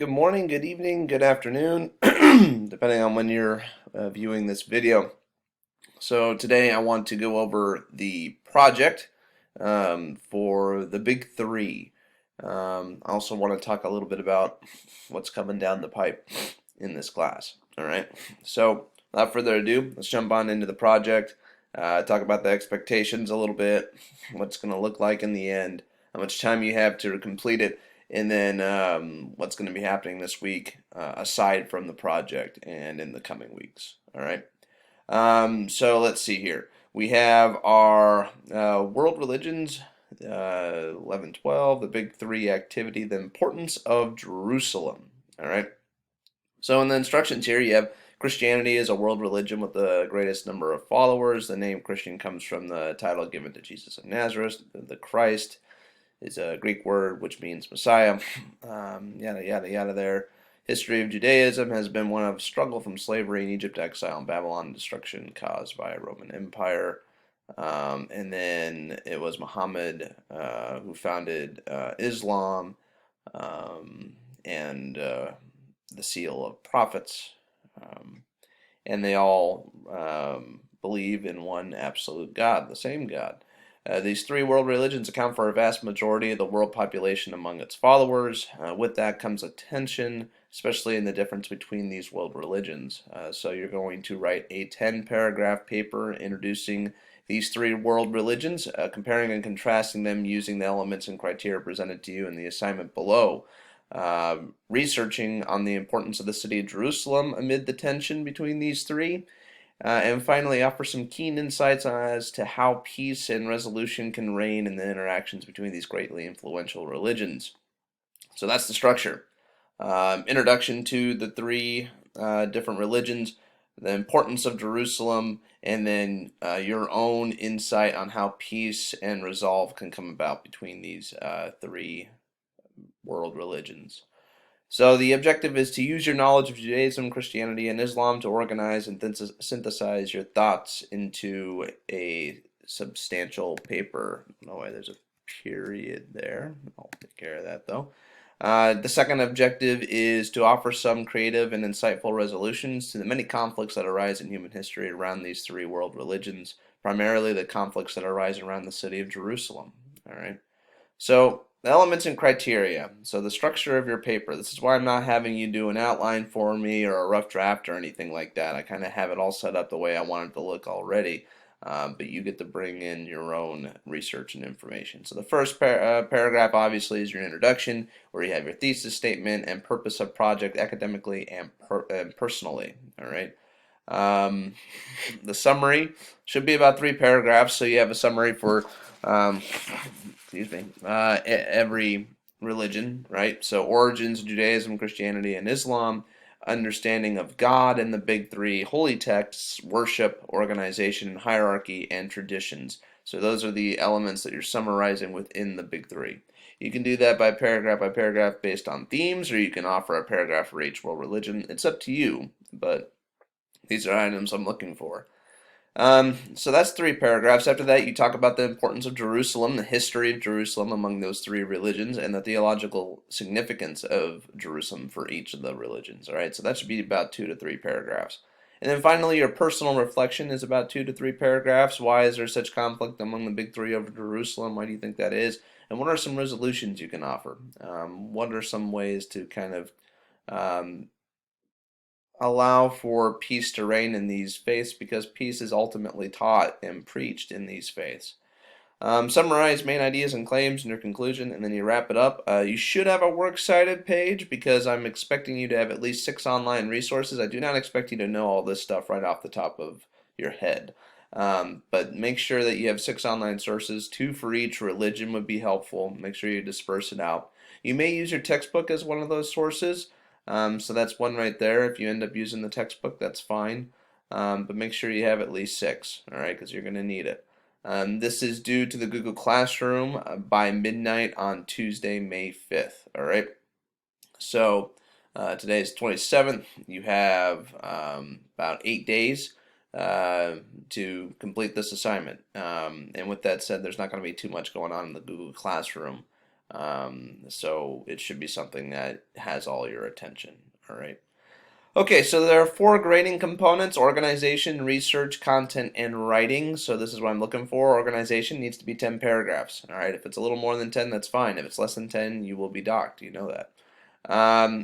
Good morning, good evening, good afternoon, depending on when you're viewing this video. So today I want to go over the project for the big three. I also want to talk a little bit about what's coming down the pipe in this class. All right. So without further ado, let's jump on into the project. Talk about the expectations a little bit, what's going to look like in the end, how much time you have to complete it, and then what's going to be happening this week aside from the project and in the coming weeks. All right. So let's see here. We have our world religions, 11, 12, the big three activity, the importance of Jerusalem. All right. So in the instructions here, you have Christianity is a world religion with the greatest number of followers. The name Christian comes from the title given to Jesus of Nazareth. The Christ is a Greek word which means Messiah. Yada, yada, yada there. History of Judaism has been one of struggle from slavery in Egypt, exile in Babylon, destruction caused by a Roman Empire. And then it was Muhammad who founded Islam and the seal of prophets. And they all believe in one absolute God, the same God. These three world religions account for a vast majority of the world population among its followers. With that comes a tension, especially in the difference between these world religions. So you're going to write a 10-paragraph paper introducing these three world religions, comparing and contrasting them using the elements and criteria presented to you in the assignment below. Researching on the importance of the city of Jerusalem amid the tension between these three. And finally, offer some keen insights as to how peace and resolution can reign in the interactions between these greatly influential religions. So that's the structure. Introduction to the three different religions, the importance of Jerusalem, and then your own insight on how peace and resolve can come about between these three world religions. So the objective is to use your knowledge of Judaism, Christianity, and Islam to organize and synthesize your thoughts into a substantial paper. Oh wait, there's a period there. I'll take care of that though. The second objective is to offer some creative and insightful resolutions to the many conflicts that arise in human history around these three world religions, primarily the conflicts that arise around the city of Jerusalem. All right. So the elements and criteria. So the structure of your paper. This is why I'm not having you do an outline for me or a rough draft or anything like that. I kind of have it all set up the way I want it to look already. But you get to bring in your own research and information. So the first paragraph obviously is your introduction, where you have your thesis statement and purpose of project academically and personally. All right. The summary should be about 3 paragraphs, so you have a summary for excuse me, every religion, right? So origins, Judaism, Christianity, and Islam, understanding of God and the big three holy texts, worship, organization, hierarchy, and traditions. So those are the elements that you're summarizing within the big three. You can do that by paragraph based on themes, or you can offer a paragraph for each world religion. It's up to you, but these are items I'm looking for. So that's 3 paragraphs. After that, you talk about the importance of Jerusalem, the history of Jerusalem among those three religions, and the theological significance of Jerusalem for each of the religions. All right, so that should be about 2 to 3 paragraphs. And then finally, your personal reflection is about 2 to 3 paragraphs. Why is there such conflict among the big three over Jerusalem? Why do you think that is? And what are some resolutions you can offer? What are some ways to kind of um, allow for peace to reign in these faiths, because peace is ultimately taught and preached in these faiths. Summarize main ideas and claims in your conclusion, and then you wrap it up. You should have a works cited page, because I'm expecting you to have at least 6 online resources. I do not expect you to know all this stuff right off the top of your head. But make sure that you have 6 online sources. 2 for each religion would be helpful. Make sure you disperse it out. You may use your textbook as one of those sources. So that's one right there. If you end up using the textbook, that's fine. But make sure you have at least 6, all right, because you're going to need it. This is due to the Google Classroom by midnight on Tuesday, May 5th, all right? So today is 27th. You have about 8 days to complete this assignment. And with that said, there's not going to be too much going on in the Google Classroom. So it should be something that has all your attention. All right. Okay, so there are four grading components: organization, research, content, and writing. So this is what I'm looking for. Organization needs to be 10 paragraphs. All right, if it's a little more than 10, that's fine. If it's less than 10, you will be docked. You know that.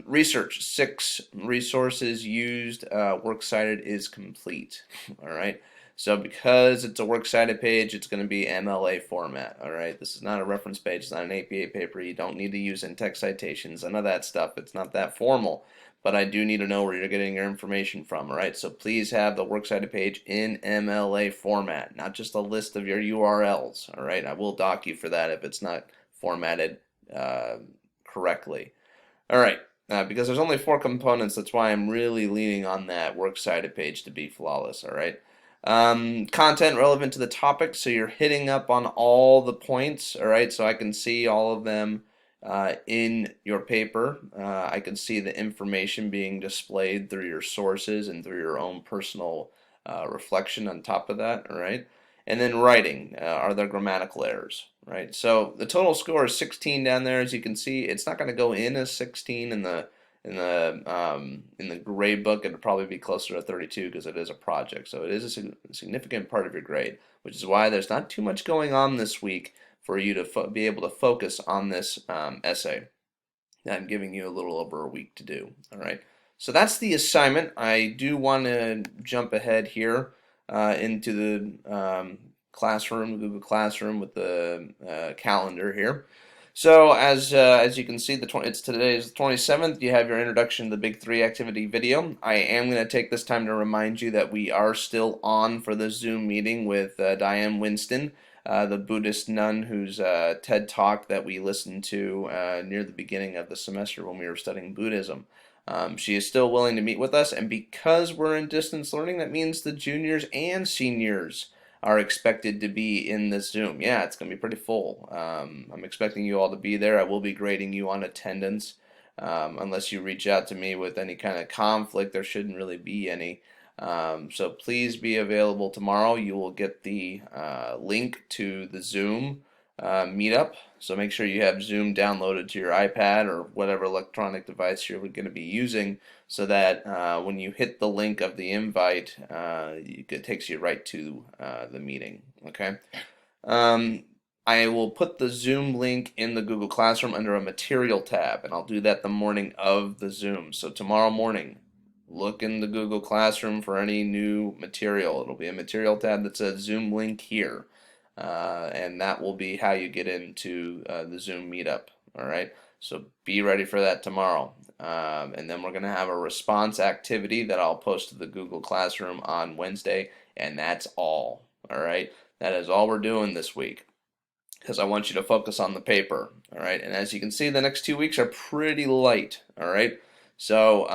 Research, 6 resources used, works cited is complete. All right. So because it's a works cited page, it's going to be MLA format. All right. This is not a reference page. It's not an APA paper. You don't need to use in-text citations. None of that stuff. It's not that formal. But I do need to know where you're getting your information from. All right. So please have the works cited page in MLA format, not just a list of your URLs. All right. I will dock you for that if it's not formatted correctly. All right, because there's only 4 components, that's why I'm really leaning on that works cited page to be flawless. All right. Content relevant to the topic, so you're hitting up on all the points. All right, so I can see all of them in your paper. I can see the information being displayed through your sources and through your own personal reflection on top of that. All right. And then writing, are there grammatical errors, right? So the total score is 16 down there. As you can see, it's not going to go in as 16 in the grade book. It'll probably be closer to 32 because it is a project. So it is a significant part of your grade, which is why there's not too much going on this week for you to be able to focus on this essay. I'm giving you a little over a week to do. All right. So that's the assignment. I do want to jump ahead here into the classroom, Google Classroom, with the calendar here. So as you can see, it's today's 27th. You have your introduction to the Big Three activity video. I am going to take this time to remind you that we are still on for the Zoom meeting with Diane Winston, the Buddhist nun whose TED Talk that we listened to near the beginning of the semester when we were studying Buddhism. She is still willing to meet with us, and because we're in distance learning, that means the juniors and seniors are expected to be in the Zoom. Yeah, it's going to be pretty full. I'm expecting you all to be there. I will be grading you on attendance. Unless you reach out to me with any kind of conflict, there shouldn't really be any. So please be available tomorrow. You will get the link to the Zoom meetup. So make sure you have Zoom downloaded to your iPad or whatever electronic device you're going to be using, so that when you hit the link of the invite, it takes you right to the meeting. Okay. I will put the Zoom link in the Google Classroom under a material tab, and I'll do that the morning of the Zoom. So tomorrow morning, look in the Google Classroom for any new material. It'll be a material tab that says Zoom link here. And that will be how you get into the Zoom meetup. All right. So be ready for that tomorrow. And then we're going to have a response activity that I'll post to the Google Classroom on Wednesday. And that's all. All right. That is all we're doing this week, because I want you to focus on the paper. All right. And as you can see, the next 2 weeks are pretty light. All right. So,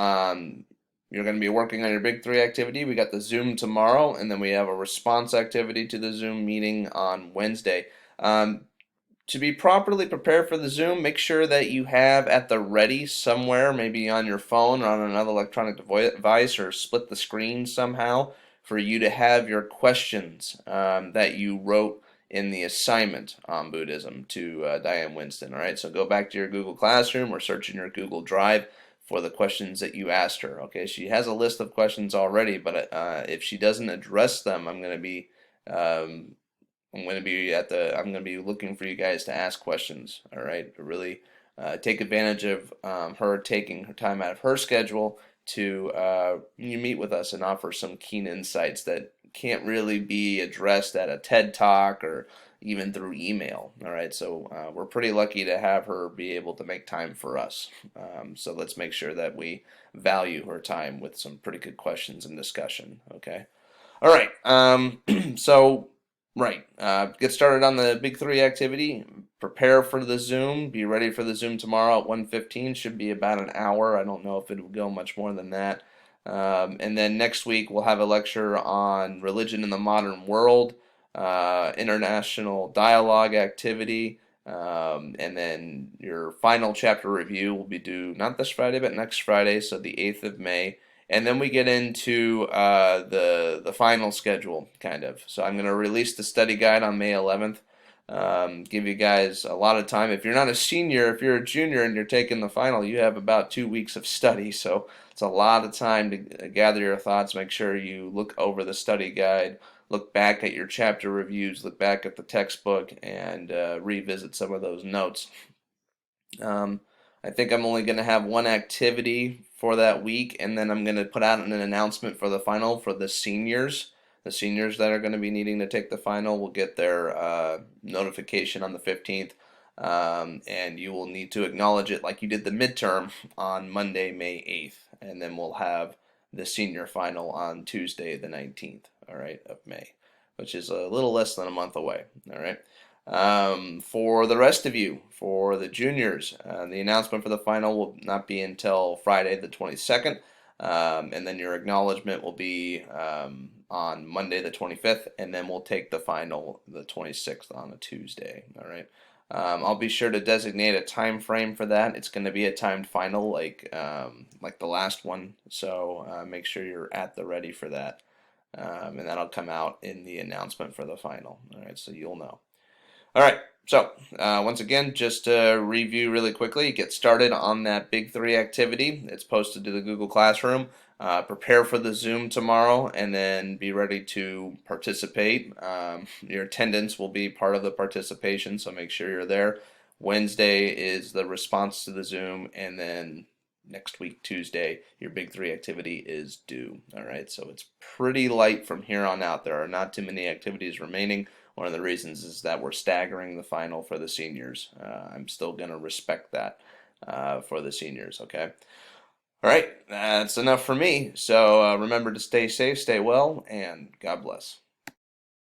you're going to be working on your Big Three activity. We got the Zoom tomorrow, and then we have a response activity to the Zoom meeting on Wednesday. To be properly prepared for the Zoom, make sure that you have at the ready somewhere, maybe on your phone or on another electronic device, or split the screen somehow, for you to have your questions that you wrote in the assignment on Buddhism to Diane Winston. All right, so go back to your Google Classroom or search in your Google Drive for the questions that you asked her. Okay, she has a list of questions already, but if she doesn't address them, I'm going to be looking for you guys to ask questions. All right, to really take advantage of her taking her time out of her schedule to meet with us and offer some keen insights that can't really be addressed at a TED Talk or even through email. All right, so we're pretty lucky to have her be able to make time for us. So let's make sure that we value her time with some pretty good questions and discussion. Okay. All right. Get started on the Big Three activity. Prepare for the Zoom. Be ready for the Zoom tomorrow at 1:15. Should be about an hour. I don't know if it will go much more than that. And then next week we'll have a lecture on religion in the modern world, international dialogue activity, and then your final chapter review will be due not this Friday but next Friday, so the 8th of May. And then we get into the final schedule, kind of. So I'm going to release the study guide on May 11th. give you guys a lot of time. If you're not a senior, if you're a junior and you're taking the final, you have about 2 weeks of study. So it's a lot of time to gather your thoughts. Make sure you look over the study guide, look back at your chapter reviews, look back at the textbook, and revisit some of those notes. Um, I think I'm only going to have one activity for that week, and then I'm going to put out an announcement for the final for the seniors. The seniors that are going to be needing to take the final will get their notification on the 15th, and you will need to acknowledge it like you did the midterm on Monday, May 8th, and then we'll have the senior final on Tuesday, the 19th, all right, of May, which is a little less than a month away, all right. For the rest of you, for the juniors, the announcement for the final will not be until Friday the 22nd, and then your acknowledgement will be on Monday the 25th, and then we'll take the final the 26th on a Tuesday. All right. I'll be sure to designate a time frame for that. It's going to be a timed final, like the last one. So make sure you're at the ready for that, and that'll come out in the announcement for the final. All right, so you'll know. All right, so once again, just to review really quickly, get started on that Big 3 activity. It's posted to the Google Classroom. Prepare for the Zoom tomorrow and then be ready to participate. Your attendance will be part of the participation, so make sure you're there. Wednesday is the response to the Zoom, and then next week, Tuesday, your Big 3 activity is due. All right, so it's pretty light from here on out. There are not too many activities remaining. One of the reasons is that we're staggering the final for the seniors. I'm still going to respect that for the seniors, okay? All right, that's enough for me. So remember to stay safe, stay well, and God bless.